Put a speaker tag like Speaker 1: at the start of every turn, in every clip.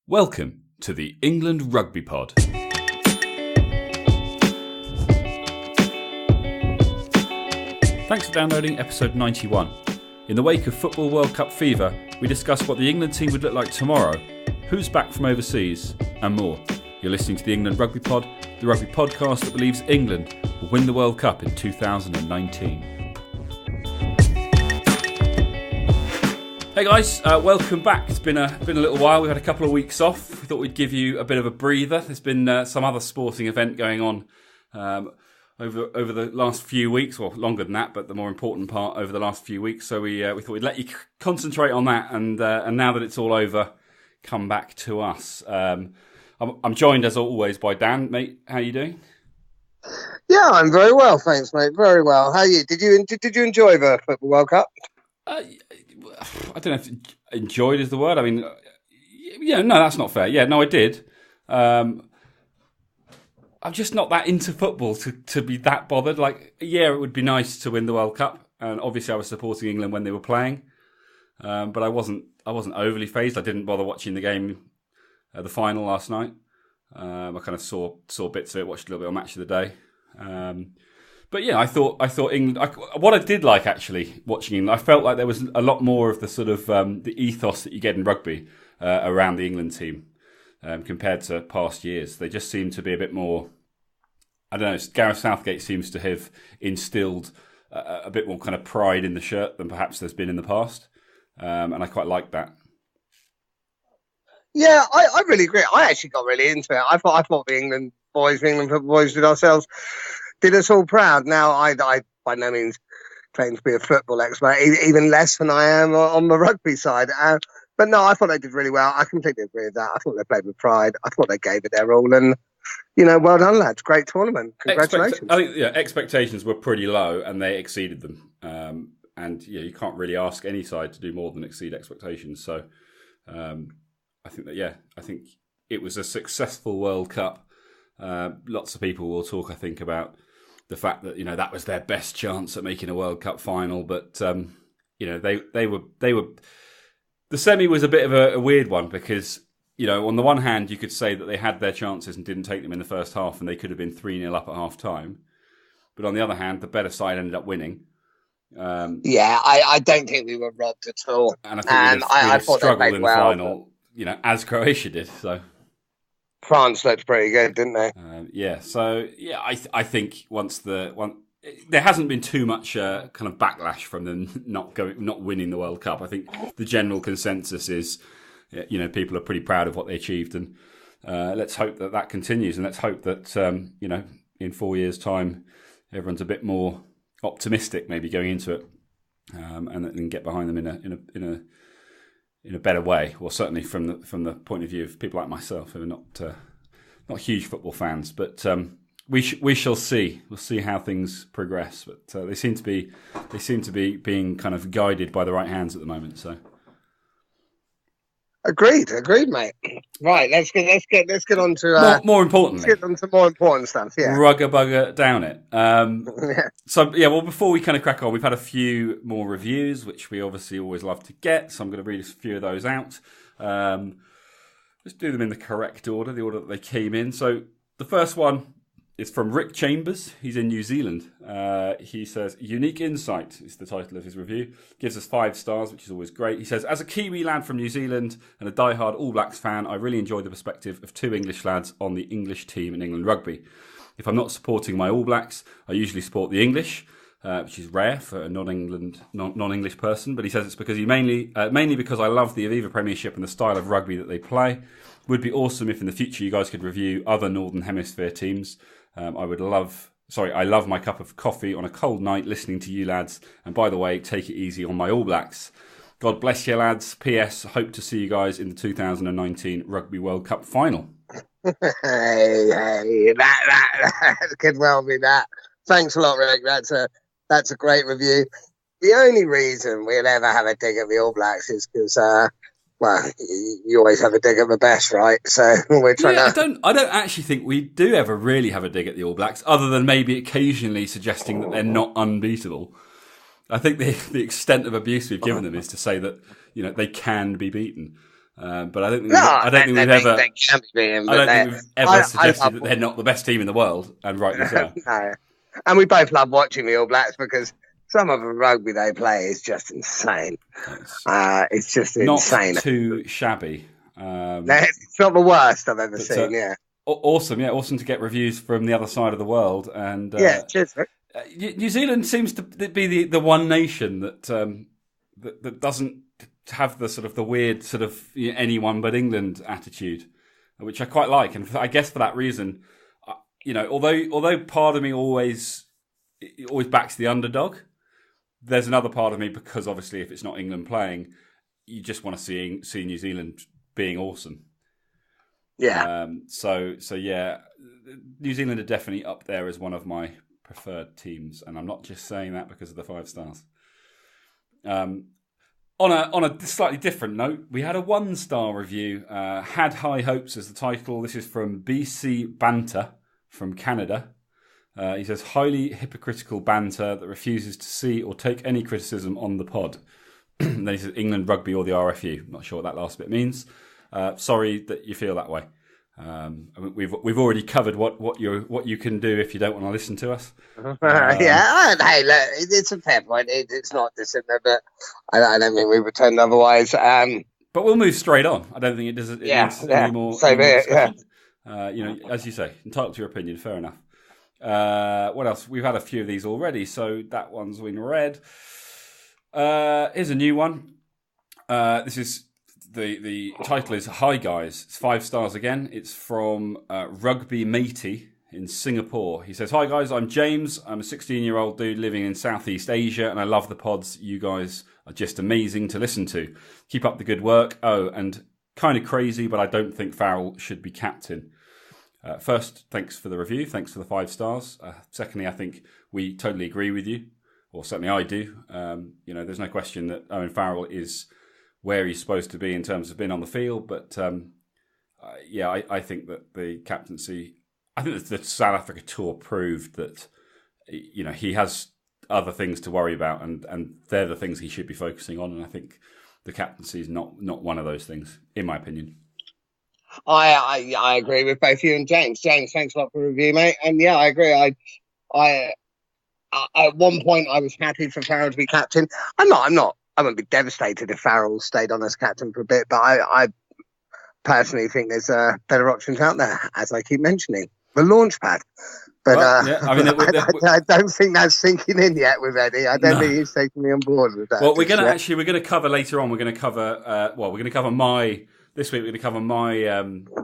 Speaker 1: Welcome to the England Rugby Pod. Thanks for downloading episode 91. In the wake of Football World Cup fever, we discuss what the England team would look like tomorrow, who's back from overseas, and more. You're listening to the England Rugby Pod, the rugby podcast that believes England will win the World Cup in 2019. Hey guys, welcome back. It's been a little while. We've had a couple of weeks off. We thought we'd give you a bit of a breather. There's been some other sporting event going on over the last few weeks, well, longer than that, but the more important part over the last few weeks. So we thought we'd let you concentrate on that, and now that it's all over, come back to us. I'm joined as always by Dan, mate. How are you doing?
Speaker 2: Yeah, I'm very well, thanks, mate. Very well. How are you? Did you enjoy the Football World Cup?
Speaker 1: I don't know if enjoyed is the word. I mean, no, that's not fair. Yeah, no, I did. I'm just not that into football to be that bothered. Like, yeah, it would be nice to win the World Cup, and obviously I was supporting England when they were playing, but I wasn't overly fazed. I didn't bother watching the game, the final last night. I kind of saw bits of it, watched a little bit on Match of the Day. But yeah, I thought England. What I did like actually watching England, I felt like there was a lot more of the sort of the ethos that you get in rugby around the England team compared to past years. They just seem to be a bit more. I don't know. Gareth Southgate seems to have instilled a bit more kind of pride in the shirt than perhaps there's been in the past, and I quite like that.
Speaker 2: Yeah, I really agree. I actually got really into it. I thought the England football boys did us all proud. Now, I by no means claim to be a football expert, even less than I am on the rugby side. But no, I thought they did really well. I completely agree with that. I thought they played with pride. I thought they gave it their all. And, well done, lads. Great tournament. Congratulations.
Speaker 1: I think expectations were pretty low and they exceeded them. And you can't really ask any side to do more than exceed expectations. So I think it was a successful World Cup. Lots of people will talk, I think, about the fact that that was their best chance at making a World Cup final, but they were the semi was a bit of a weird one because on the one hand you could say that they had their chances and didn't take them in the first half, and they could have been 3-0 up at half time, but on the other hand the better side ended up winning.
Speaker 2: I don't think we were robbed at all,
Speaker 1: and I thought they struggled in the final, as Croatia did. So.
Speaker 2: France looked pretty good, didn't they?
Speaker 1: I think there hasn't been too much kind of backlash from them not winning the World Cup. I think the general consensus is, people are pretty proud of what they achieved, and let's hope that continues, and let's hope that in 4 years' time everyone's a bit more optimistic, maybe going into it, and get behind them in a better way. Well, certainly from the point of view of people like myself who are not huge football fans, but we shall see. We'll see how things progress. But they seem to be being kind of guided by the right hands at the moment. So. Agreed,
Speaker 2: mate. Right, let's get on to
Speaker 1: more importantly.
Speaker 2: Let's get on to more important stuff. Yeah,
Speaker 1: rugger bugger down it. So yeah, well, before we kind of crack on, we've had a few more reviews, which we obviously always love to get. So I'm going to read a few of those out. Let's do them in the correct order, the order that they came in. So the first one is from Rick Chambers. He's in New Zealand. He says, "Unique insight" is the title of his review. Gives us 5 stars, which is always great. He says, "As a Kiwi lad from New Zealand and a diehard All Blacks fan, I really enjoy the perspective of 2 English lads on the English team in England rugby. If I'm not supporting my All Blacks, I usually support the English, which is rare for a non-English person. But he says it's because mainly because I love the Aviva Premiership and the style of rugby that they play. Would be awesome if in the future you guys could review other Northern Hemisphere teams. I love my cup of coffee on a cold night listening to you lads. And by the way, take it easy on my All Blacks. God bless you lads. P.S. Hope to see you guys in the 2019 Rugby World Cup final."
Speaker 2: Hey, that could well be that. Thanks a lot, Rick. That's a great review. The only reason we'll ever have a dig at the All Blacks is because you always have a dig at the best, right? So we're trying to.
Speaker 1: I don't actually think we do ever really have a dig at the All Blacks, other than maybe occasionally suggesting that they're not unbeatable. I think the extent of abuse we've given them is to say that they can be beaten. But I don't think we've ever suggested that they're not the best team in the world, and rightly so.
Speaker 2: No. And we both love watching the All Blacks because some of the rugby they play is just insane. It's just insane.
Speaker 1: Not too shabby.
Speaker 2: No, it's not the worst I've ever seen.
Speaker 1: Awesome to get reviews from the other side of the world. And
Speaker 2: cheers.
Speaker 1: New Zealand seems to be the one nation that doesn't have the sort of the weird sort of anyone but England attitude, which I quite like, and I guess for that reason, although part of me always backs the underdog, there's another part of me, because obviously if it's not England playing, you just want to see New Zealand being awesome.
Speaker 2: Yeah.
Speaker 1: So New Zealand are definitely up there as one of my preferred teams, and I'm not just saying that because of the 5 stars. On a slightly different note, we had a 1-star review. Had high hopes as the title. This is from BC Banter from Canada. He says, highly hypocritical banter that refuses to see or take any criticism on the pod. Then he says, England Rugby or the RFU. Not sure what that last bit means. Sorry that you feel that way. We've already covered what you can do if you don't want to listen to us.
Speaker 2: Hey, look, it's a fair point. It's not dissimilar, but I don't think we pretend otherwise.
Speaker 1: But we'll move straight on. I don't think it does. Needs any more.
Speaker 2: Same here.
Speaker 1: As you say, entitled to your opinion. Fair enough. What else? We've had a few of these already, so that one's been read. Here's a new one. This is. The title is Hi Guys. It's 5 stars again. It's from Rugby Matey in Singapore. He says, hi guys, I'm James. I'm a 16-year-old dude living in Southeast Asia, and I love the pods. You guys are just amazing to listen to. Keep up the good work. Oh, and kind of crazy, but I don't think Farrell should be captain. First, thanks for the review. Thanks for the 5 stars. Secondly, I think we totally agree with you, or certainly I do. There's no question that Owen Farrell is where he's supposed to be in terms of being on the field. But I think that the captaincy, I think that the South Africa tour proved that, he has other things to worry about, and they're the things he should be focusing on. And I think the captaincy is not one of those things, in my opinion.
Speaker 2: I agree with both you and James. James, thanks a lot for the review, mate. And yeah, I agree. I at one point I was happy for Farrell to be captain. I'm not. I wouldn't be devastated if Farrell stayed on as captain for a bit, but I personally think there's better options out there, as I keep mentioning. The launch pad. But I don't think that's sinking in yet with Eddie. I don't think he's taking me on board with that.
Speaker 1: Well, we're going to cover later on. We're going to cover. This week. We're going to cover my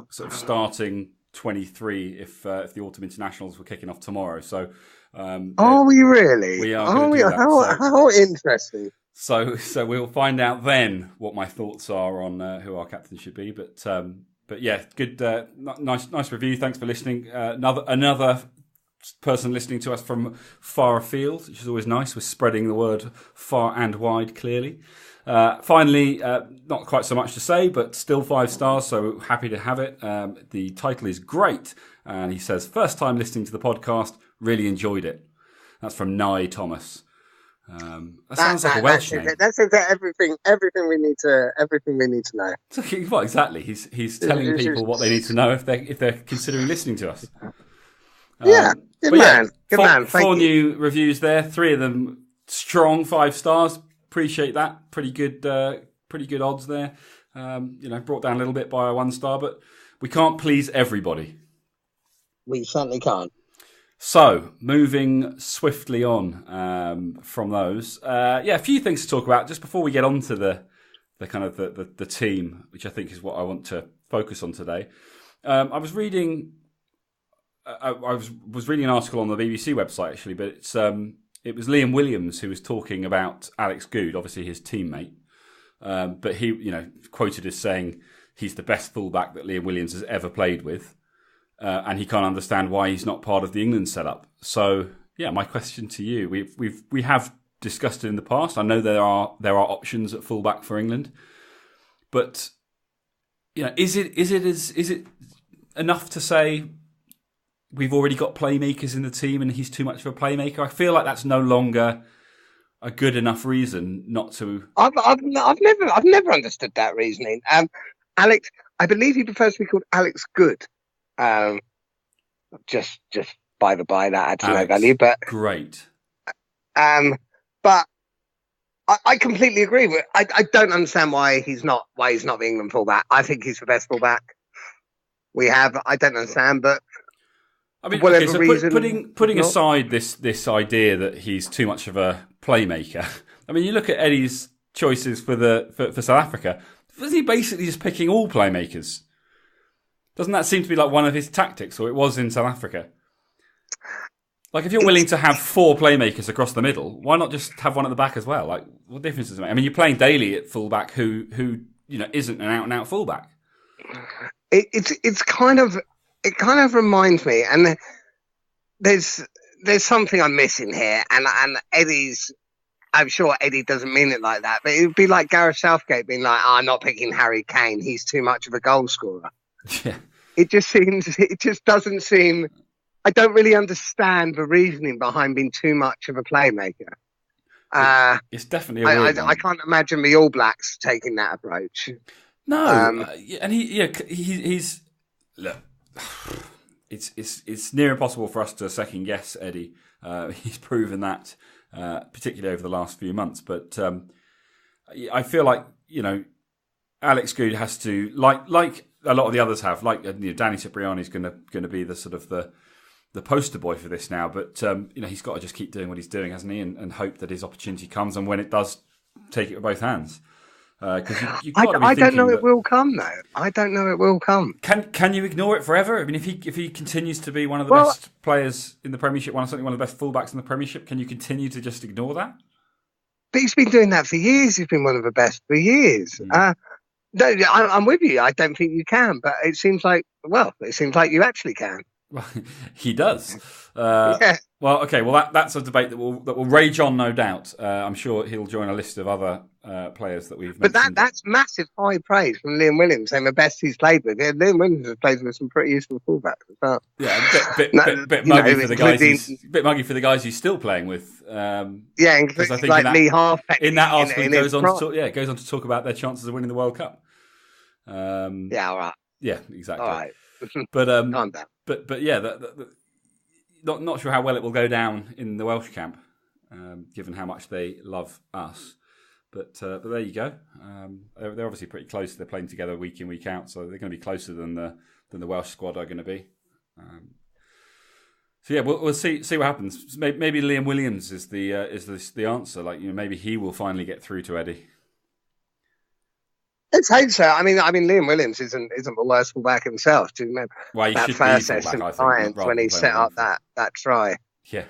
Speaker 1: sort of starting 23 if the autumn internationals were kicking off tomorrow. So,
Speaker 2: are we really?
Speaker 1: We are. Going to do that.
Speaker 2: How interesting.
Speaker 1: So we'll find out then what my thoughts are on who our captain should be. But yeah, good, nice review. Thanks for listening. Another person listening to us from far afield, which is always nice. We're spreading the word far and wide, clearly. Finally, not quite so much to say, but still 5 stars, so happy to have it. The title is great, and he says, first time listening to the podcast, really enjoyed it. That's from Nye Thomas. That sounds like a Welsh name.
Speaker 2: That's everything we need to know.
Speaker 1: Well, exactly. He's telling people what they need to know if they're considering listening to us.
Speaker 2: Good man. Thank
Speaker 1: 4
Speaker 2: you.
Speaker 1: new reviews there. 3 of them strong 5 stars. Appreciate that. Pretty good odds there. Brought down a little bit by a 1 star, but we can't please everybody.
Speaker 2: We certainly can't.
Speaker 1: So, moving swiftly on from those, a few things to talk about just before we get on to the kind of the team, which I think is what I want to focus on today. I was reading an article on the BBC website actually, but it was Liam Williams who was talking about Alex Goode, obviously his teammate, but he quoted as saying he's the best fullback that Liam Williams has ever played with. And he can't understand why he's not part of the England setup. So, yeah, my question to you: we have discussed it in the past. I know there are options at fullback for England, but is it enough to say we've already got playmakers in the team and he's too much of a playmaker? I feel like that's no longer a good enough reason not to.
Speaker 2: I've never understood that reasoning. Alex, I believe he prefers to be called Alex Goode. Um, just by the by, that adds no value. But
Speaker 1: great.
Speaker 2: But I completely agree with. I don't understand why he's not the England fullback. I think he's the best fullback we have. I don't understand, but
Speaker 1: I mean,
Speaker 2: whatever reason,
Speaker 1: putting aside this idea that he's too much of a playmaker. I mean, you look at Eddie's choices for South Africa. Was he basically just picking all playmakers? Doesn't that seem to be like one of his tactics, or it was in South Africa? Like, if you're willing to have 4 playmakers across the middle, why not just have one at the back as well? Like, what difference does it make? I mean, you're playing Daly at fullback, who isn't an out and out fullback.
Speaker 2: It kind of reminds me, and there's something I'm missing here, and Eddie's. I'm sure Eddie doesn't mean it like that, but it would be like Gareth Southgate being like, "I'm not picking Harry Kane. He's too much of a goal scorer."
Speaker 1: Yeah.
Speaker 2: It just doesn't seem. I don't really understand the reasoning behind being too much of a playmaker.
Speaker 1: It's definitely a weird one.
Speaker 2: I can't imagine the All Blacks taking that approach.
Speaker 1: No, and he's look. It's near impossible for us to second guess Eddie. He's proven that, particularly over the last few months. But I feel like Alex Goode has to like a lot of the others have. Like Danny Cipriani's going to be the sort of the poster boy for this now. But he's got to just keep doing what he's doing, hasn't he? And hope that his opportunity comes, and when it does, take it with both hands. Because
Speaker 2: I don't know it will come though. I don't know it will come.
Speaker 1: Can you ignore it forever? I mean, if he continues to be one of the best players in the Premiership, one of the best fullbacks in the Premiership, can you continue to just ignore that?
Speaker 2: But he's been doing that for years. He's been one of the best for years. No, I'm with you. I don't think you can, but it seems like you actually can.
Speaker 1: Well, he does.
Speaker 2: Yeah.
Speaker 1: Well, okay. Well, that's a debate that will rage on, no doubt. I'm sure he'll join a list of other players that we've mentioned.
Speaker 2: But that's massive high praise from Liam Williams, saying the best he's played with. Yeah, Liam Williams has played with some pretty useful fullbacks as well.
Speaker 1: Yeah, a bit muggy for the guys. Bit muggy for the guys he's still playing with.
Speaker 2: Because I think like Lee Halfpenny.
Speaker 1: In that article, he goes on to talk about their chances of winning the World Cup.
Speaker 2: Yeah, all right.
Speaker 1: Yeah, exactly.
Speaker 2: All right.
Speaker 1: But yeah, not sure how well it will go down in the Welsh camp, given how much they love us. But there you go. They're obviously pretty close. They're playing together week in, week out, so they're going to be closer than the Welsh squad are going to be. So yeah, we'll see what happens. Maybe Liam Williams is the answer. Like maybe he will finally get through to Eddie.
Speaker 2: Let's hope so. I mean, Liam Williams isn't the worst fullback himself. Do you remember that first session when he set up that try?
Speaker 1: Yeah.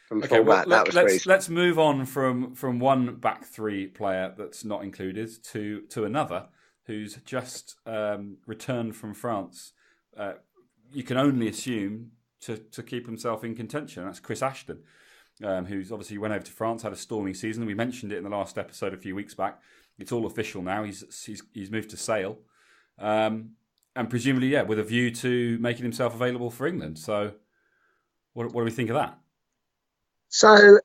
Speaker 2: From fullback,
Speaker 1: let's move on from one back three player that's not included to another who's just returned from France. You can only assume to keep himself in contention. That's Chris Ashton, who's obviously went over to France, had a storming season. We mentioned it in the last episode a few weeks back. It's all official now. He's moved to Sale, and presumably, with a view to making himself available for England. So, what do we think of that?
Speaker 2: So,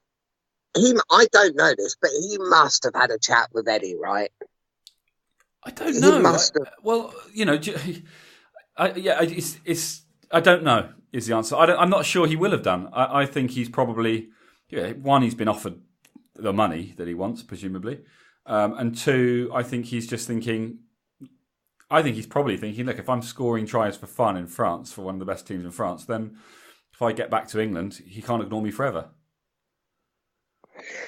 Speaker 2: I don't know this, but he must have had a chat with Eddie, right?
Speaker 1: I don't know.
Speaker 2: He must have.
Speaker 1: Well, I don't know is the answer. I'm not sure he will have done. I think he's probably one. He's been offered the money that he wants, presumably. And two, I think he's just thinking. I think he's probably thinking, look, if I'm scoring tries for fun in France for one of the best teams in France, then if I get back to England, he can't ignore me forever.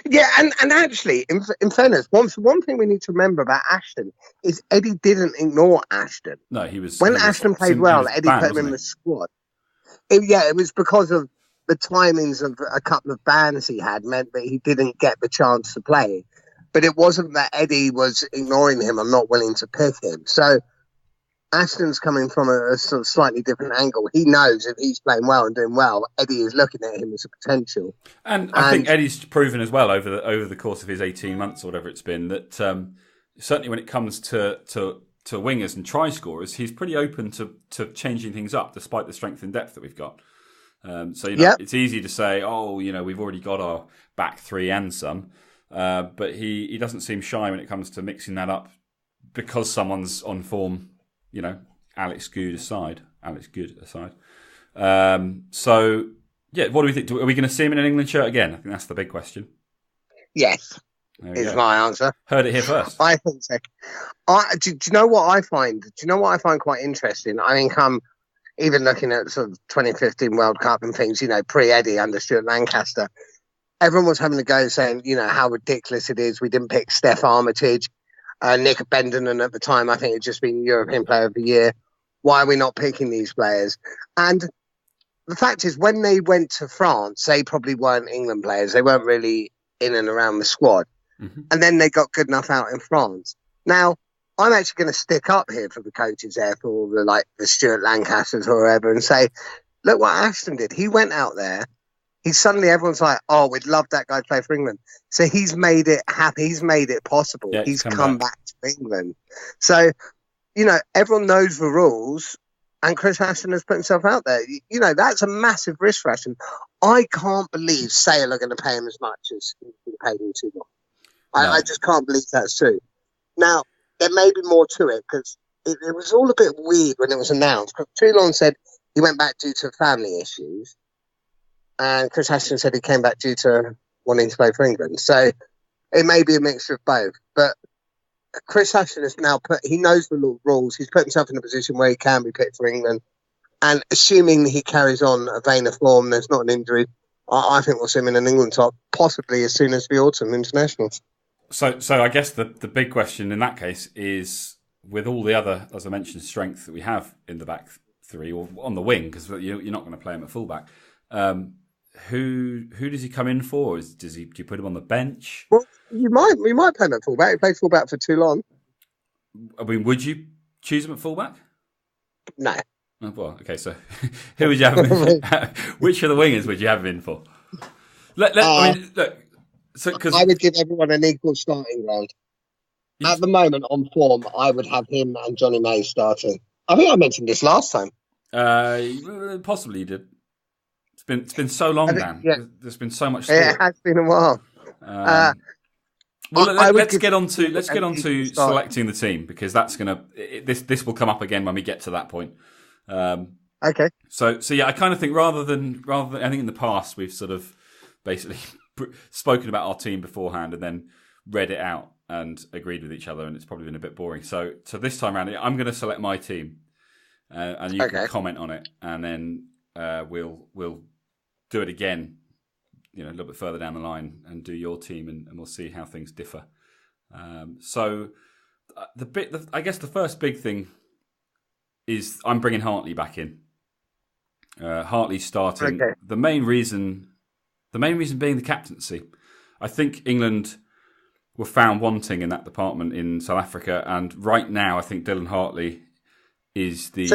Speaker 2: Yeah, and actually, in fairness, one thing we need to remember about Ashton is Eddie didn't ignore Ashton.
Speaker 1: No, he was
Speaker 2: when Ashton played well. Eddie put him in the squad. It was because of the timings of a couple of bans he had meant that he didn't get the chance to play. But it wasn't that Eddie was ignoring him and not willing to pick him. So Ashton's coming from a sort of slightly different angle. He knows if he's playing well and doing well, Eddie is looking at him as a potential.
Speaker 1: And I think Eddie's proven as well over the course of his 18 months or whatever it's been that certainly when it comes to wingers and try scorers, he's pretty open to changing things up despite the strength and depth that we've got. It's easy to say, we've already got our back three and some. But he doesn't seem shy when it comes to mixing that up because someone's on form, Alex Goode aside. So, yeah, what do we think? Are we going to see him in an England shirt again? I think that's the big question.
Speaker 2: Yes, is my answer.
Speaker 1: Heard it here first.
Speaker 2: I think so. Do you know what I find? Do you know what I find quite interesting? I mean, even looking at sort of 2015 World Cup and things, pre-Eddie under Stuart Lancaster, everyone was having a go saying, how ridiculous it is. We didn't pick Steph Armitage, Nick Bendenon at the time. I think had just been European Player of the Year. Why are we not picking these players? And the fact is, when they went to France, they probably weren't England players. They weren't really in and around the squad. Mm-hmm. And then they got good enough out in France. Now, I'm actually going to stick up here for the coaches there, for all the Stuart Lancasters or whoever, and say, look what Ashton did. He went out there. Everyone's like, oh, we'd love that guy to play for England. So he's made it happy. He's made it possible. Yeah, he's come back to England. So, everyone knows the rules, and Chris Ashton has put himself out there. That's a massive risk for Ashton. I can't believe Sale are going to pay him as much as he paid him too long. No. I just can't believe that's true. Now, there may be more to it, because it was all a bit weird when it was announced. Toulon said he went back due to family issues, and Chris Ashton said he came back due to wanting to play for England. So it may be a mixture of both. But Chris Ashton has now he knows the rules. He's put himself in a position where he can be picked for England. And assuming he carries on a vein of form, there's not an injury, I think we'll see him in an England top, possibly as soon as the autumn internationals.
Speaker 1: So I guess the big question in that case is, with all the other, as I mentioned, strength that we have in the back three or on the wing, because you're not going to play him at fullback. Who does he come in for? Do you put him on the bench?
Speaker 2: Well, we might play him at fullback. He played fullback for Toulon.
Speaker 1: I mean, would you choose him at fullback?
Speaker 2: No.
Speaker 1: Oh, well, okay. So, who would you have him in? Which of the wingers would you have him in for? Look. So,
Speaker 2: I would give everyone an equal starting ground. At the moment, on form, I would have him and Johnny May starting. I think I mentioned this last time.
Speaker 1: Possibly you did. It's been so long, Dan. Yeah. There's been so much.
Speaker 2: It has been a while.
Speaker 1: Let's get on to selecting the team, because that's this will come up again when we get to that point.
Speaker 2: Okay.
Speaker 1: So yeah, I kind of think rather than I think in the past we've sort of basically spoken about our team beforehand and then read it out and agreed with each other, and it's probably been a bit boring. So this time around, I'm going to select my team, and you can comment on it, and then we'll do it again, a little bit further down the line, and do your team, and we'll see how things differ. I guess the first big thing is I'm bringing Hartley back in. Hartley's starting. Okay. The main reason being the captaincy. I think England were found wanting in that department in South Africa, and right now I think Dylan Hartley is the.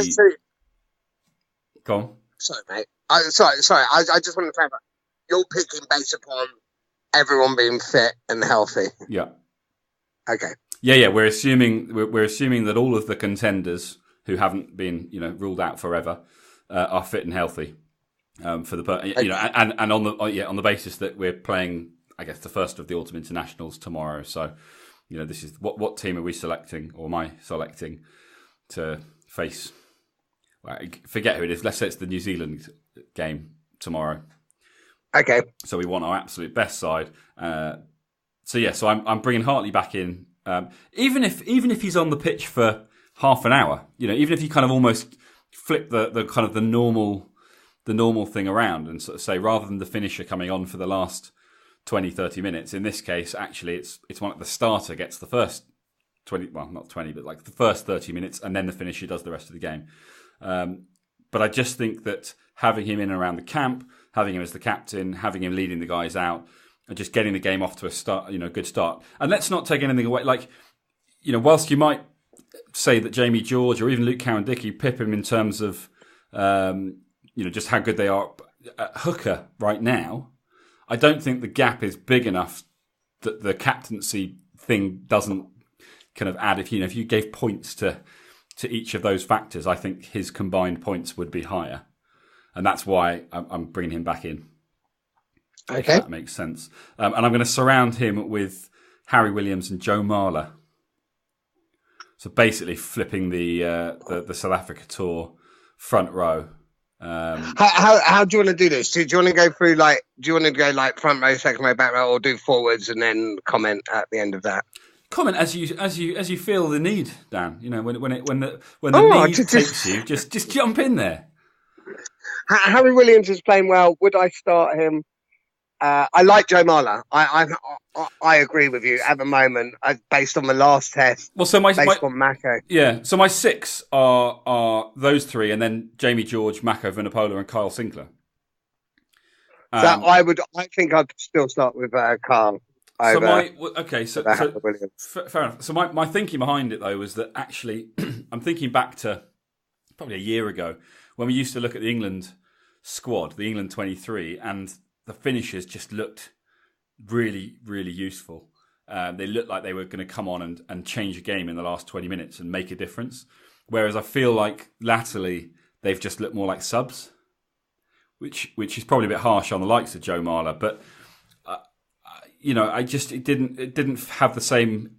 Speaker 1: Go on.
Speaker 2: Sorry, mate. Sorry. I just want to clarify. You're picking based upon everyone being fit and healthy.
Speaker 1: Yeah.
Speaker 2: Okay.
Speaker 1: Yeah. We're assuming that all of the contenders who haven't been ruled out forever are fit and healthy for the and on the basis that we're playing, I guess, the first of the autumn internationals tomorrow. So this is what team are we selecting, or am I selecting to face? Well, forget who it is. Let's say it's the New Zealand game tomorrow.
Speaker 2: Okay.
Speaker 1: So we want our absolute best side. So I'm bringing Hartley back in, even if he's on the pitch for half an hour. Even if you kind of almost flip the kind of the normal thing around and sort of say, rather than the finisher coming on for the last 20-30 minutes, in this case, actually it's one of the starter gets the first 20, well, not 20, but like the first 30 minutes, and then the finisher does the rest of the game. But I just think that having him in and around the camp, having him as the captain, having him leading the guys out, and just getting the game off to a good start. And let's not take anything away. Like, whilst you might say that Jamie George or even Luke Cowan-Dickey pip him in terms of, just how good they are at hooker right now, I don't think the gap is big enough that the captaincy thing doesn't kind of add. If you gave points to each of those factors, I think his combined points would be higher. And that's why I'm bringing him back in.
Speaker 2: Okay.
Speaker 1: If that makes sense. And I'm going to surround him with Harry Williams and Joe Marler. So basically, flipping the South Africa tour front row.
Speaker 2: How do you want to do this? Do you want to go through do you want to go front row, second row, back row, or do forwards and then comment at the end of that?
Speaker 1: Comment as you feel the need, Dan. When the need takes you, just jump in there.
Speaker 2: Harry Williams is playing well. Would I start him? I like Joe Marler. I agree with you at the moment, based on the last test.
Speaker 1: Well, so
Speaker 2: based on Mako.
Speaker 1: Yeah, so my 6 are those 3, and then Jamie George, Mako Vunipola, and Kyle Sinclair.
Speaker 2: I think I'd still start with Carl.
Speaker 1: So fair enough. So my thinking behind it though was that actually, I'm thinking back to probably a year ago when we used to look at the England squad, the England 23, and the finishes just looked really, really useful. They looked like they were going to come on and change a game in the last 20 minutes and make a difference. Whereas I feel like latterly they've just looked more like subs, which is probably a bit harsh on the likes of Joe Marler, but it didn't have the same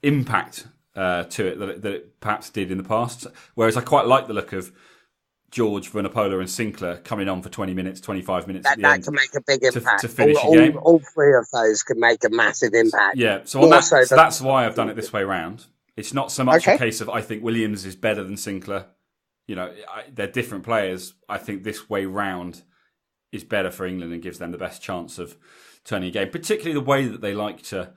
Speaker 1: impact to it that it perhaps did in the past. Whereas I quite like the look of George, Vunipola and Sinclair coming on for 20 minutes, 25 minutes at the end.
Speaker 2: That can make a big impact.
Speaker 1: To finish a game.
Speaker 2: All 3 of those can make a massive impact.
Speaker 1: Yeah, so that's why I've done it this way round. It's not so much a case of I think Williams is better than Sinclair. They're different players. I think this way round is better for England and gives them the best chance of turning a game, particularly the way that they like to,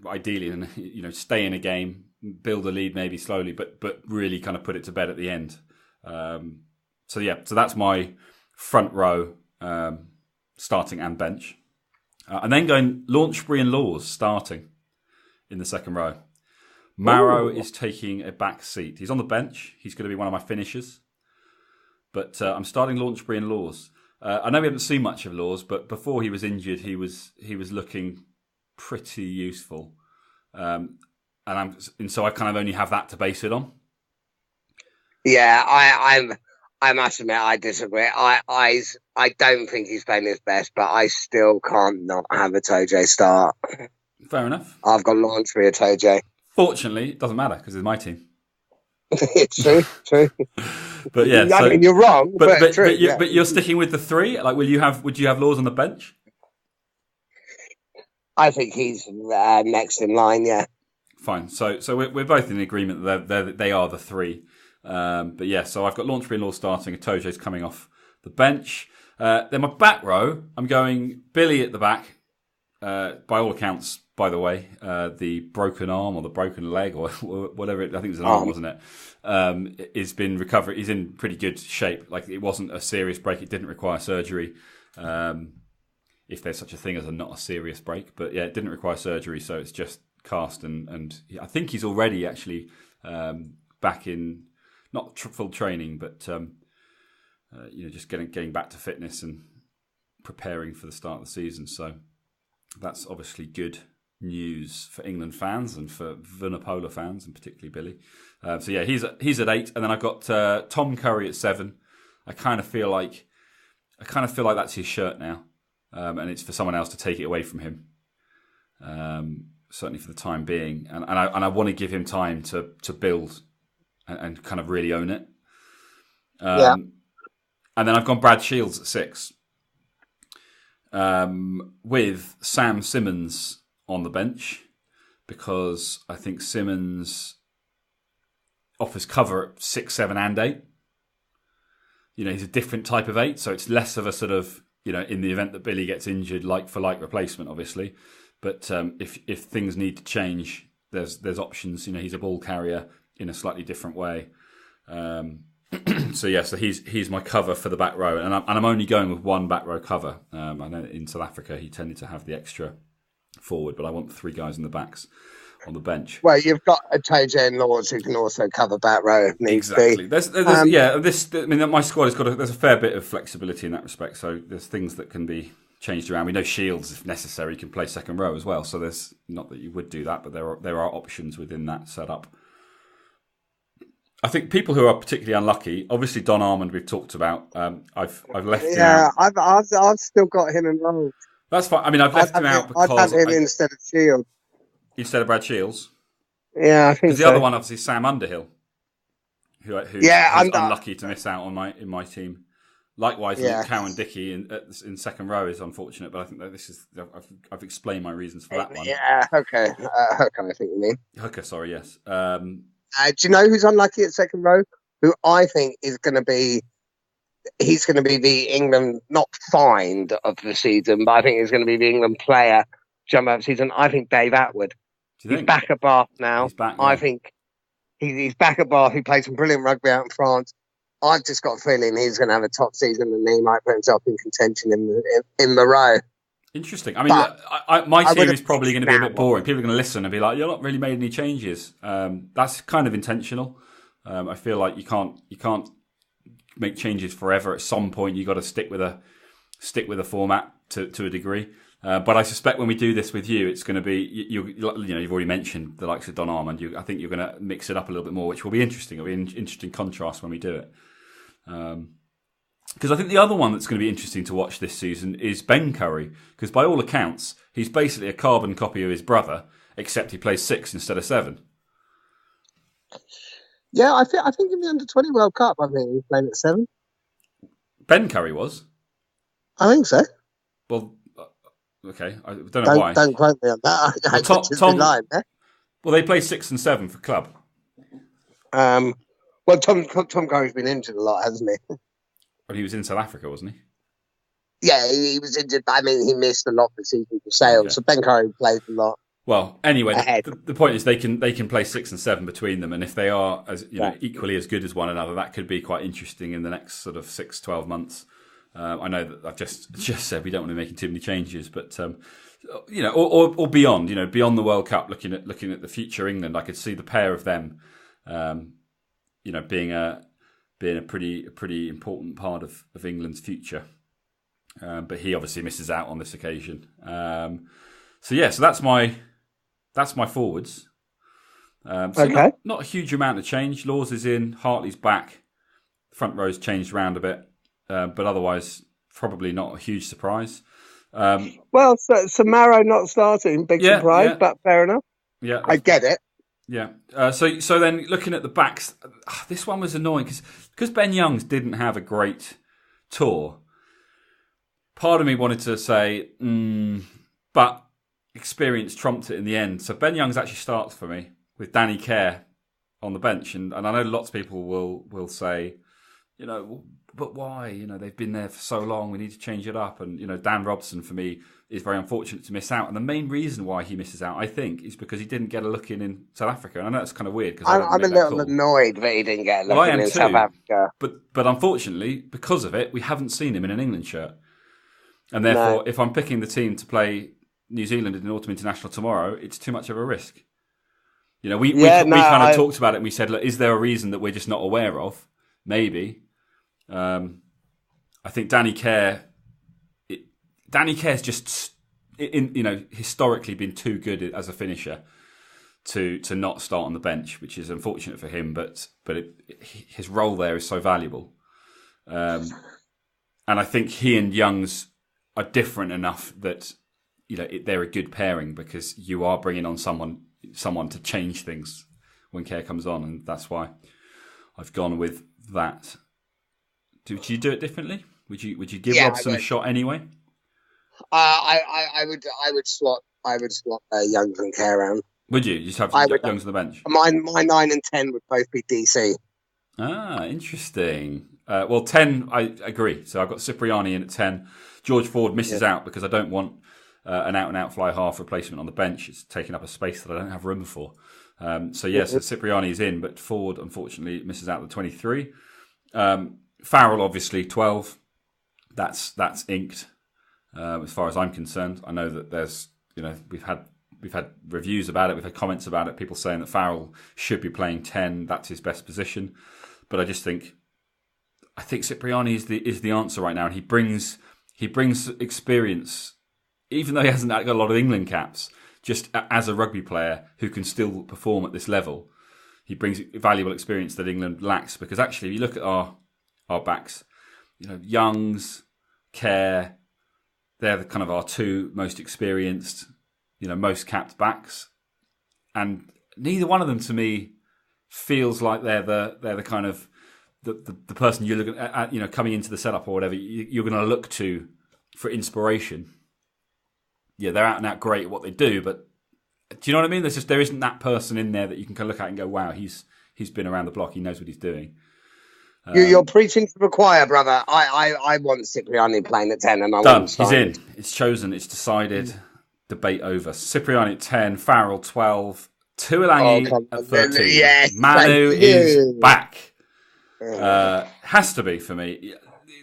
Speaker 1: ideally, stay in a game, build a lead maybe slowly, but really kind of put it to bed at the end. So that's my front row, starting and bench. And then going Launchbury and Laws starting in the second row. Marrow is taking a back seat. He's on the bench. He's going to be one of my finishers. But I'm starting Launchbury and Laws. I know we haven't seen much of Laws, but before he was injured, he was looking pretty useful. And so I kind of only have that to base it on.
Speaker 2: Yeah, I must admit I disagree. I don't think he's playing his best, but I still can't not have a Toje start.
Speaker 1: Fair enough.
Speaker 2: I've got Launchbury or Toje.
Speaker 1: Fortunately, it doesn't matter because it's my team.
Speaker 2: It's true.
Speaker 1: But yeah,
Speaker 2: I mean you're wrong, but true.
Speaker 1: But you're sticking with the 3. Would you have Laws on the bench?
Speaker 2: I think he's next in line. Yeah.
Speaker 1: Fine. So we're both in agreement that they are the 3. But yeah, so I've got Launchbury and Laws starting, and Toje's coming off the bench. Then my back row, I'm going Billy at the back. By all accounts, by the way, the broken arm or the broken leg or whatever, I think it was an arm, wasn't it? Has been recovered. He's in pretty good shape. It wasn't a serious break. It didn't require surgery. If there's such a thing as not a serious break. But yeah, it didn't require surgery, so it's just cast. And I think he's already actually back in, not full training, but just getting back to fitness and preparing for the start of the season. So that's obviously good news for England fans and for Vunipola fans, and particularly Billy. So yeah, he's at 8, and then I've got Tom Curry at 7. I kind of feel like that's his shirt now, and it's for someone else to take it away from him. Certainly for the time being, and I want to give him time to build and kind of really own it. And then I've gone Brad Shields at 6. With Sam Simmons on the bench, because I think Simmons offers cover at 6, 7 and 8. He's a different type of 8, so it's less of a sort of, in the event that Billy gets injured, like-for-like replacement, obviously. But if things need to change, there's options. He's a ball carrier in a slightly different way. So he's my cover for the back row, and I'm only going with one back row cover. I know in South Africa he tended to have the extra forward, but I want the 3 guys in the backs on the bench.
Speaker 2: Well, you've got a Toje and Laws who can also cover back row if needs
Speaker 1: exactly.
Speaker 2: be.
Speaker 1: My squad has there's a fair bit of flexibility in that respect. So there's things that can be changed around. We know Shields, if necessary, can play second row as well. So there's not that you would do that, but there are options within that setup. I think people who are particularly unlucky, obviously Don Armand we've talked about. I've left him out.
Speaker 2: I've still got him involved.
Speaker 1: That's fine. I mean, I've left him out because
Speaker 2: I'd have him instead of Shields.
Speaker 1: Instead of Brad Shields?
Speaker 2: Yeah, I think
Speaker 1: Because the
Speaker 2: so.
Speaker 1: other one, obviously, is Sam Underhill, who's
Speaker 2: Yeah,
Speaker 1: unlucky to miss out on in my team. Likewise, Luke
Speaker 2: yeah.
Speaker 1: Cowan Dickey in second row is unfortunate, but I think that this is I've explained my reasons for that one.
Speaker 2: Yeah, okay. Hooker, I think you mean.
Speaker 1: Hooker, sorry, yes.
Speaker 2: Do you know who's unlucky at second row? Who I think is going to be. He's going to be the England not find of the season, but I think he's going to be the England player jump out of the season. I think Dave Atwood.
Speaker 1: Do you
Speaker 2: He's
Speaker 1: think
Speaker 2: back at Bath now.
Speaker 1: he's back?
Speaker 2: I
Speaker 1: Yeah.
Speaker 2: think he's back at Bath. He played some brilliant rugby out in France. I've just got a feeling he's going to have a top season and he might put himself in contention in the row.
Speaker 1: Interesting. I mean, look, my team is probably going to be a bit boring. People are going to listen and be like, "You're not really made any changes." That's kind of intentional. I feel like you can't make changes forever. At some point, you got to stick with a format to a degree. But I suspect when we do this with you, it's going to be you've already mentioned the likes of Don Armand. I think you're going to mix it up a little bit more, which will be interesting. It'll be an interesting contrast when we do it. Because I think the other one that's going to be interesting to watch this season is Ben Curry. Because by all accounts, he's basically a carbon copy of his brother, except he plays 6 instead of 7.
Speaker 2: Yeah, I think in the Under-20 World Cup, I think he played at 7.
Speaker 1: Ben Curry was?
Speaker 2: I think so.
Speaker 1: Well, okay. I don't know why.
Speaker 2: Don't quote me on that. I could just be lying there.
Speaker 1: Well, they play 6 and 7 for club.
Speaker 2: Well, Tom Curry's been injured a lot, hasn't he?
Speaker 1: Well, he was in South Africa, wasn't he?
Speaker 2: Yeah, he was injured. I mean, he missed a lot of the season for Sales. Okay. So Ben Curry played a lot.
Speaker 1: Well, anyway, the point is they can play 6 and 7 between them, and if they are equally as good as one another, that could be quite interesting in the next sort of 6-12 months. I know that I've just said we don't want to be making too many changes, but or beyond, beyond the World Cup, looking at the future England, I could see the pair of them, being a pretty important part of England's future. But he obviously misses out on this occasion. So that's my forwards.
Speaker 2: Okay.
Speaker 1: Not a huge amount of change. Laws is in, Hartley's back, front row's changed around a bit, but otherwise probably not a huge surprise.
Speaker 2: Well, so Marrow not starting, big surprise, but fair enough.
Speaker 1: Yeah,
Speaker 2: I get it.
Speaker 1: Yeah. So then looking at the backs, this one was annoying because Ben Youngs didn't have a great tour. Part of me wanted to say, but experience trumped it in the end. So Ben Youngs actually starts for me with Danny Kerr on the bench, and I know lots of people will say, but why? They've been there for so long. We need to change it up. And Dan Robson for me is very unfortunate to miss out. And the main reason why he misses out, I think, is because he didn't get a look in South Africa. And I know that's kind of weird because
Speaker 2: I'm a little annoyed that he didn't get a look in South Africa.
Speaker 1: But unfortunately, because of it, we haven't seen him in an England shirt. And therefore, if I'm picking the team to play New Zealand in an autumn international tomorrow, it's too much of a risk. We kind of talked about it and we said, look, is there a reason that we're just not aware of? Maybe. I think Danny Kerr's just historically been too good as a finisher to not start on the bench, which is unfortunate for him. But his role there is so valuable, and I think he and Youngs are different enough that they're a good pairing because you are bringing on someone to change things when Kerr comes on, and that's why I've gone with that. Would you do it differently? Would you give Robson a shot anyway?
Speaker 2: I would swap Youngs and Kerr around.
Speaker 1: Would you? You just have Youngs on the bench.
Speaker 2: My 9 and 10 would both be DC.
Speaker 1: Ah, interesting. 10, I agree. So I've got Cipriani in at 10. George Ford misses out because I don't want an out-and-out fly half replacement on the bench. It's taking up a space that I don't have room for. Cipriani is in, but Ford, unfortunately, misses out the 23. Farrell, obviously, 12. That's inked as far as I'm concerned. I know that there's, we've had reviews about it, we've had comments about it, people saying that Farrell should be playing 10, that's his best position. But I think Cipriani is the answer right now, and he brings experience, even though he hasn't got a lot of England caps, just as a rugby player who can still perform at this level. He brings valuable experience that England lacks, because actually, if you look at our backs, Youngs, Kerr, they're kind of our two most experienced, most capped backs. And neither one of them to me feels like they're the kind of the person you're looking at, coming into the setup or whatever, you're going to look to for inspiration. Yeah, they're out and out great at what they do, but do you know what I mean? There isn't that person in there that you can kind of look at and go, wow, he's been around the block, he knows what he's doing.
Speaker 2: You're preaching to the choir, brother. I want Cipriani playing at 10, and I
Speaker 1: done.
Speaker 2: want
Speaker 1: He's in. It's chosen. It's decided. Debate over. Cipriani at 10, Farrell 12, Tuilangi at 13.
Speaker 2: Yes,
Speaker 1: Manu is back. Has to be for me.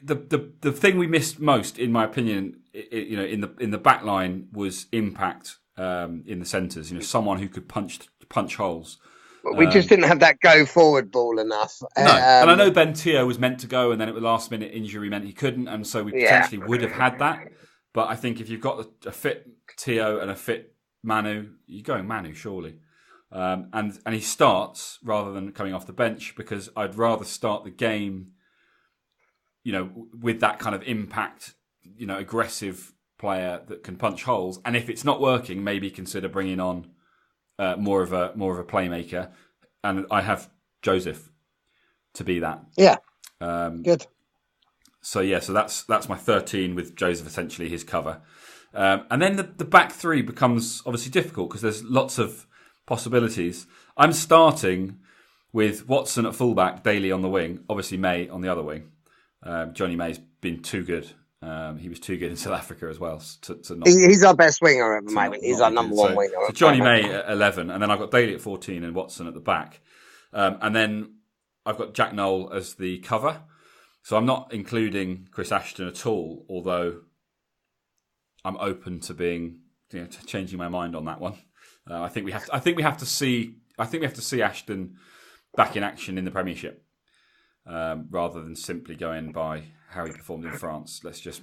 Speaker 1: The thing we missed most, in my opinion, in the back line was impact in the centres. Someone who could punch holes.
Speaker 2: We just didn't have that go forward ball enough.
Speaker 1: No, and I know Ben Teo was meant to go, and then it was last minute injury meant he couldn't, and so we potentially would have had that. But I think if you've got a fit Teo and a fit Manu, you're going Manu surely. And he starts rather than coming off the bench, because I'd rather start the game, with that kind of impact, aggressive player that can punch holes. And if it's not working, maybe consider bringing on more of a playmaker. And I have Joseph to be that.
Speaker 2: Yeah. Good.
Speaker 1: So that's my 13 with Joseph essentially his cover. And then the back three becomes obviously difficult because there's lots of possibilities. I'm starting with Watson at fullback, Daly on the wing, obviously May on the other wing. Johnny May's been too good. He was too good in South Africa as well.
Speaker 2: He's our best winger at the moment. He's our number one winger.
Speaker 1: So Johnny May at 11, and then I've got Daly at 14 and Watson at the back. And then I've got Jack Noel as the cover. So I'm not including Chris Ashton at all, although I'm open to being, to changing my mind on that one. I think we have to see Ashton back in action in the Premiership, rather than simply going by how he performed in France. Let's just,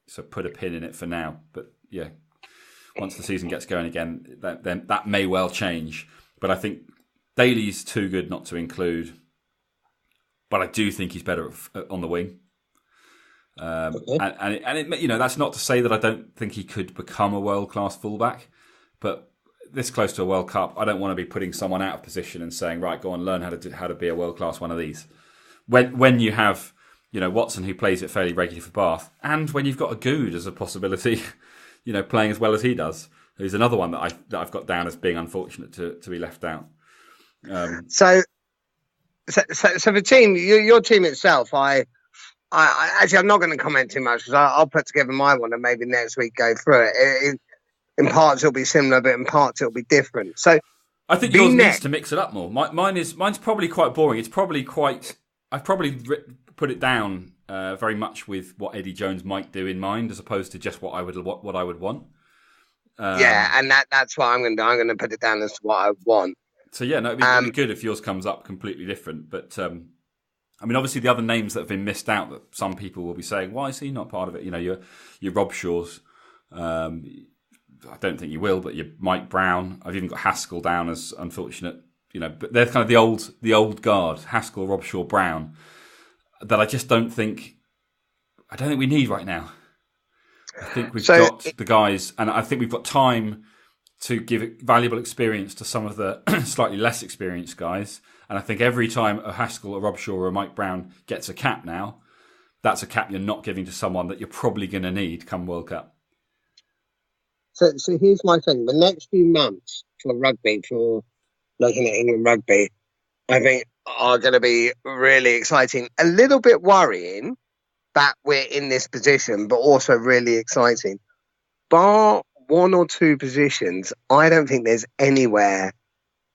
Speaker 1: so put a pin in it for now. But yeah, once the season gets going again, then that may well change. But I think Daly's too good not to include. But I do think he's better on the wing. That's not to say that I don't think he could become a world-class fullback. But this close to a World Cup, I don't want to be putting someone out of position and saying, right, go on, learn how to be a world-class one of these. When you have, Watson who plays it fairly regularly for Bath, and when you've got a Goode as a possibility, playing as well as he does, who's another one that I've got down as being unfortunate to be left out.
Speaker 2: So the team, your team itself, I actually I'm not going to comment too much because I'll put together my one and maybe next week go through it. In parts it'll be similar, but in parts it'll be different. So
Speaker 1: I think yours needs to mix it up more. Mine's probably quite boring. It's probably I've probably put it down very much with what Eddie Jones might do in mind, as opposed to just what I would want.
Speaker 2: And that's what I'm going to do. I'm going to put it down as to what I want.
Speaker 1: So yeah, no, it'd be good if yours comes up completely different. But obviously the other names that have been missed out, that some people will be saying, why is he not part of it? Your Rob Shaws. I don't think you will, but your Mike Brown. I've even got Haskell down as unfortunate. But they're kind of the old guard, Haskell, Robshaw, Brown, that I just don't think we need right now. I think we've got the guys, and I think we've got time to give valuable experience to some of the slightly less experienced guys. And I think every time a Haskell, a Robshaw, or a Mike Brown gets a cap now, that's a cap you're not giving to someone that you're probably going to need come World Cup.
Speaker 2: So here's my thing. The next few months for rugby, for looking at England rugby, I think are going to be really exciting. A little bit worrying that we're in this position, but also really exciting. Bar one or two positions, I don't think there's anywhere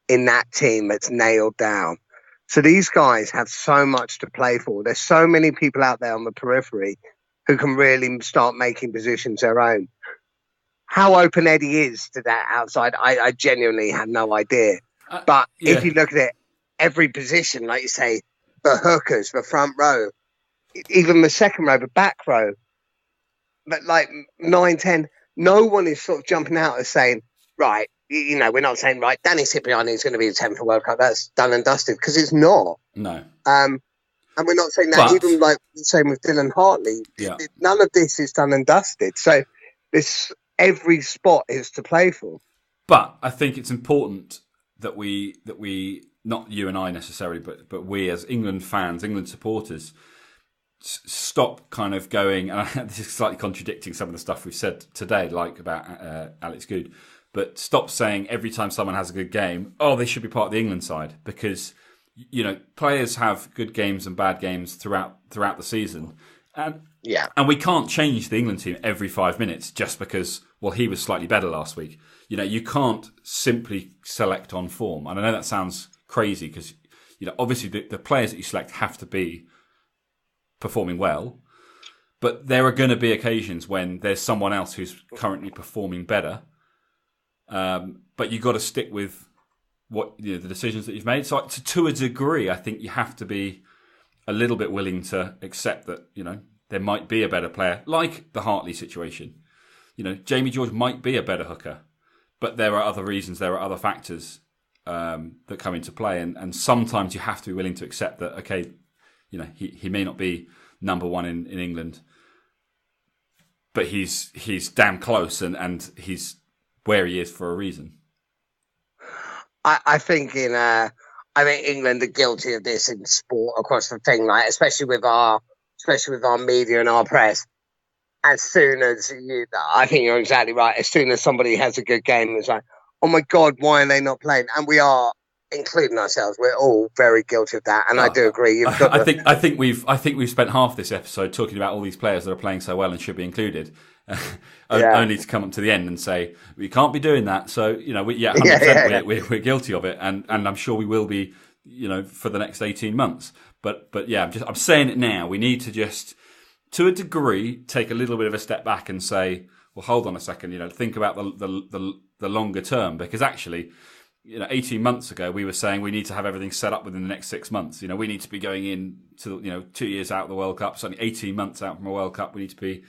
Speaker 2: in that team that's nailed down. So these guys have so much to play for. There's so many people out there on the periphery who can really start making positions their own. How open Eddie is to that outside, I genuinely have no idea. But if you look at it, every position, like you say, the hookers, the front row, even the second row, the back row, but like 9, 10, no one is sort of jumping out and saying, right, we're not saying, right, Danny Cipriani is going to be the 10th for World Cup. That's done and dusted, because it's not.
Speaker 1: No.
Speaker 2: And we're not saying that, even like the same with Dylan Hartley.
Speaker 1: Yeah.
Speaker 2: None of this is done and dusted. So every spot is to play for.
Speaker 1: But I think it's important that we not you and I necessarily, but we as England fans, England supporters, stop kind of going. And this is slightly contradicting some of the stuff we've said today, like about Alex Goode. But stop saying every time someone has a good game, oh, they should be part of the England side, because players have good games and bad games throughout the season, and we can't change the England team every 5 minutes just because he was slightly better last week. You can't simply select on form, and I know that sounds crazy because obviously the players that you select have to be performing well, but there are going to be occasions when there's someone else who's currently performing better. But you've got to stick with what the decisions that you've made. So to a degree, I think you have to be a little bit willing to accept that there might be a better player, like the Hartley situation. Jamie George might be a better hooker, but there are other reasons, there are other factors that come into play, and sometimes you have to be willing to accept that. Okay, he may not be number one in England, but he's damn close, and he's where he is for a reason.
Speaker 2: I think England are guilty of this in sport across the thing, like especially with our media and our press. As soon as I think you're exactly right. As soon as somebody has a good game, it's like, oh my God, why are they not playing? And we are, including ourselves, we're all very guilty of that. And I do agree.
Speaker 1: I think we've spent half this episode talking about all these players that are playing so well and should be included. Only to come up to the end and say we can't be doing that. So we're guilty of it, and I'm sure we will be, for the next 18 months. But I'm saying it now. We need to just, to a degree, take a little bit of a step back and say, well, hold on a second. Think about the longer term, because actually, 18 months ago we were saying we need to have everything set up within the next 6 months. We need to be going in to 2 years out of the World Cup, certainly 18 months out from a World Cup. We need to be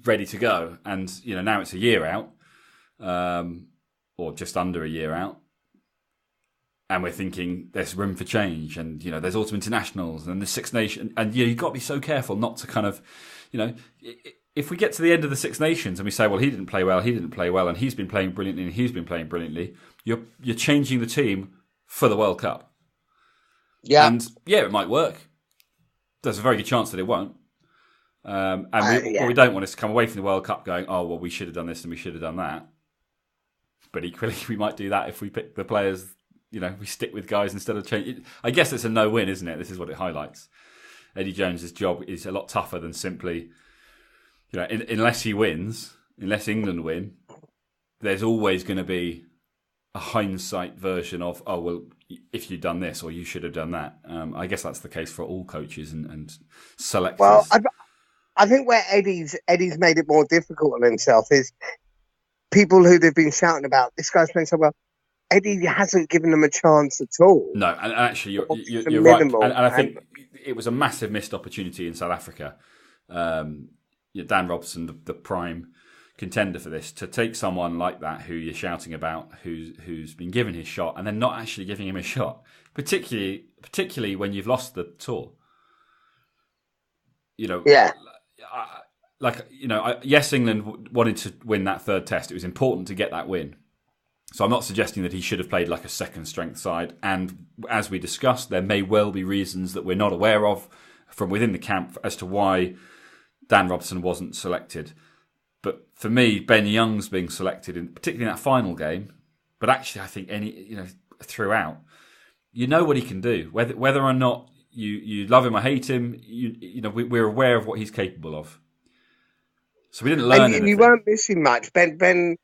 Speaker 1: ready to go, and now it's a year out, or just under a year out, and we're thinking there's room for change, and there's autumn internationals and the Six Nations, and you've got to be so careful not to kind of, if we get to the end of the Six Nations and we say, well, he didn't play well, and he's been playing brilliantly, you're changing the team for the World Cup. Yeah, and it might work. There's a very good chance that it won't. What we don't want is to come away from the World Cup going, oh, well, we should have done this and we should have done that. But equally, we might do that if we pick the players, we stick with guys instead of changing. I guess it's a no-win, isn't it? This is what it highlights. Eddie Jones's job is a lot tougher than simply, unless he wins, unless England win, there's always going to be a hindsight version of, oh, well, if you'd done this or you should have done that. I guess that's the case for all coaches and selectors.
Speaker 2: Well, I think where Eddie's made it more difficult on himself is people who they've been shouting about, this guy's playing so well. Eddie hasn't given them a chance at all.
Speaker 1: No, and actually, you're right. And I think it was a massive missed opportunity in South Africa. Dan Robson, the prime contender for this, to take someone like that who you're shouting about, who's been given his shot, and then not actually giving him a shot, particularly when you've lost the tour. Yes, England wanted to win that third test. It was important to get that win. So I'm not suggesting that he should have played like a second strength side. And as we discussed, there may well be reasons that we're not aware of from within the camp as to why Dan Robson wasn't selected. But for me, Ben Young's being selected, particularly in that final game, but actually I think throughout, what he can do. Whether or not you love him or hate him, we're aware of what he's capable of. So we didn't learn anything.
Speaker 2: You weren't missing much. Ben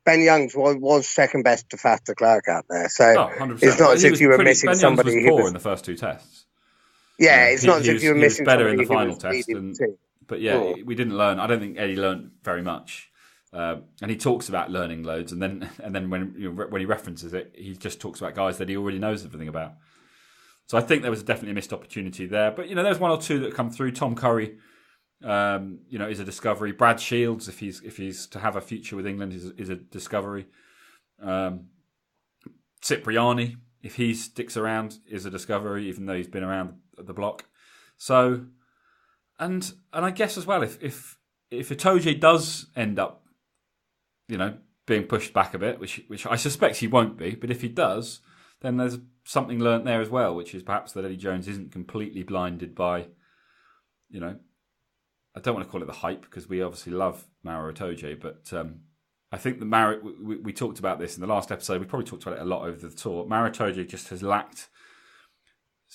Speaker 2: Youngs was second best to Faf de Klerk out there. So 100%. It's not as if you were missing somebody.
Speaker 1: Ben Youngs was poor in the first two tests.
Speaker 2: Yeah, it's not as if you were missing
Speaker 1: somebody. He was better in the final test. But we didn't learn. I don't think Eddie learned very much. And he talks about learning loads, and then when he references it, he just talks about guys that he already knows everything about. So I think there was definitely a missed opportunity there. But there's one or two that come through. Tom Curry, is a discovery. Brad Shields, if he's to have a future with England, is a discovery. Cipriani, if he sticks around, is a discovery, even though he's been around the block. So, and I guess as well, if Itoje does end up, being pushed back a bit, which I suspect he won't be. But if he does, then there's something learnt there as well, which is perhaps that Eddie Jones isn't completely blinded by, you know, I don't want to call it the hype because we obviously love Maro Itoje, but I think the Maro, we talked about this in the last episode. We probably talked about it a lot over the tour. Maro Itoje just has lacked,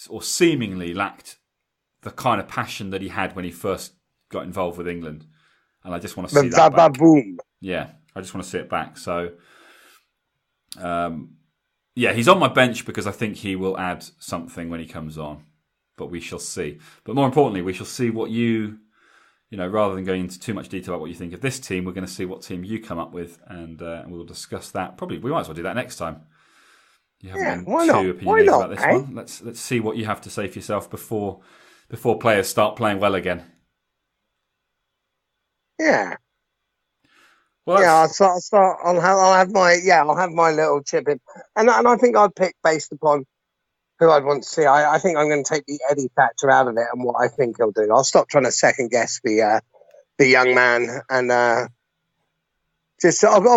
Speaker 1: or seemingly lacked, the kind of passion that he had when he first got involved with England, and I just want to see that back.
Speaker 2: Boom.
Speaker 1: Yeah, I just want to see it back. So, yeah, he's on my bench because I think he will add something when he comes on, but we shall see. But more importantly, we shall see what you know, rather than going into too much detail about what you think of this team, we're going to see what team you come up with, and we'll discuss that. Probably, we might as well do that next time. You haven't been too opinionated about this one. Let's see what you have to say for yourself before players start playing well again.
Speaker 2: Yeah.
Speaker 1: Well,
Speaker 2: yeah, I'll have my little chip in, and I think I'd pick based upon who I'd want to see. I think I'm going to take the Eddie factor out of it and what I think he'll do. I'll stop trying to second guess the young man, and I'll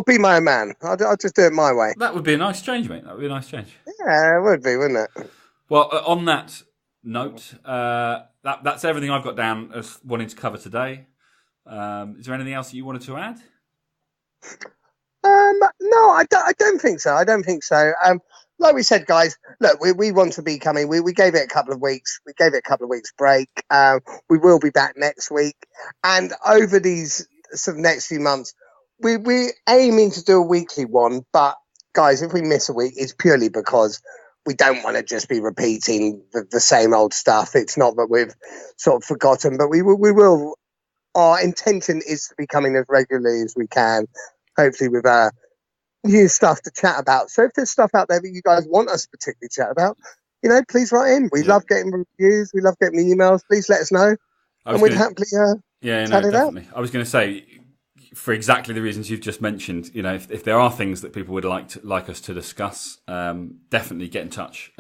Speaker 2: be my own man. I'll just do it my way.
Speaker 1: That would be a nice change, mate. That would be a nice change.
Speaker 2: Yeah, it would be, wouldn't it?
Speaker 1: Well, on that note, that's everything I've got down as wanting to cover today. Is there anything else that you wanted to add?
Speaker 2: No, I don't think so. Like we said, guys, look, we want to be coming. We gave it a couple of weeks. We gave it a couple of weeks break. We will be back next week. And over these sort of next few months, we're aiming to do a weekly one. But, guys, if we miss a week, it's purely because we don't want to just be repeating the same old stuff. It's not that we've sort of forgotten, but we will. Our intention is to be coming as regularly as we can, hopefully with new stuff to chat about. So if there's stuff out there that you guys want us to particularly chat about, you know, please write in. We love getting reviews. We love getting the emails. Please let us know. And we'd happily chat it
Speaker 1: definitely.
Speaker 2: out.
Speaker 1: I was going to say, for exactly the reasons you've just mentioned, you know, if there are things that people would like us to discuss, definitely get in touch.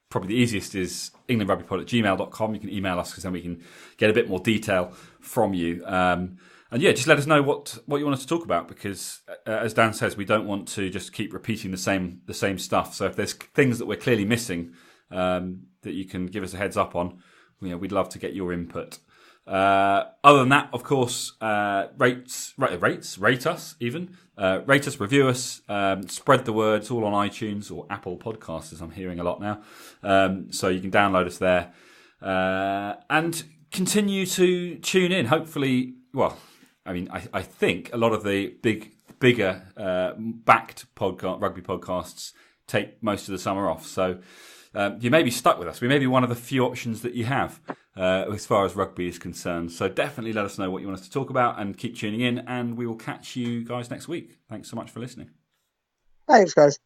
Speaker 1: Probably the easiest is englandrugbypod@gmail.com. You can email us because then we can get a bit more detail from you. And yeah, just let us know what you want us to talk about because, as Dan says, we don't want to just keep repeating the same stuff. So if there's things that we're clearly missing that you can give us a heads up on, you know, we'd love to get your input. Other than that, of course, rate us even. Rate us, review us, spread the word. It's all on iTunes or Apple Podcasts, as I'm hearing a lot now. So you can download us there and continue to tune in. Hopefully, well, I mean, I think a lot of the bigger backed rugby podcasts take most of the summer off. So you may be stuck with us. We may be one of the few options that you have as far as rugby is concerned. So definitely let us know what you want us to talk about and keep tuning in. And we will catch you guys next week. Thanks so much for listening.
Speaker 2: Thanks, guys.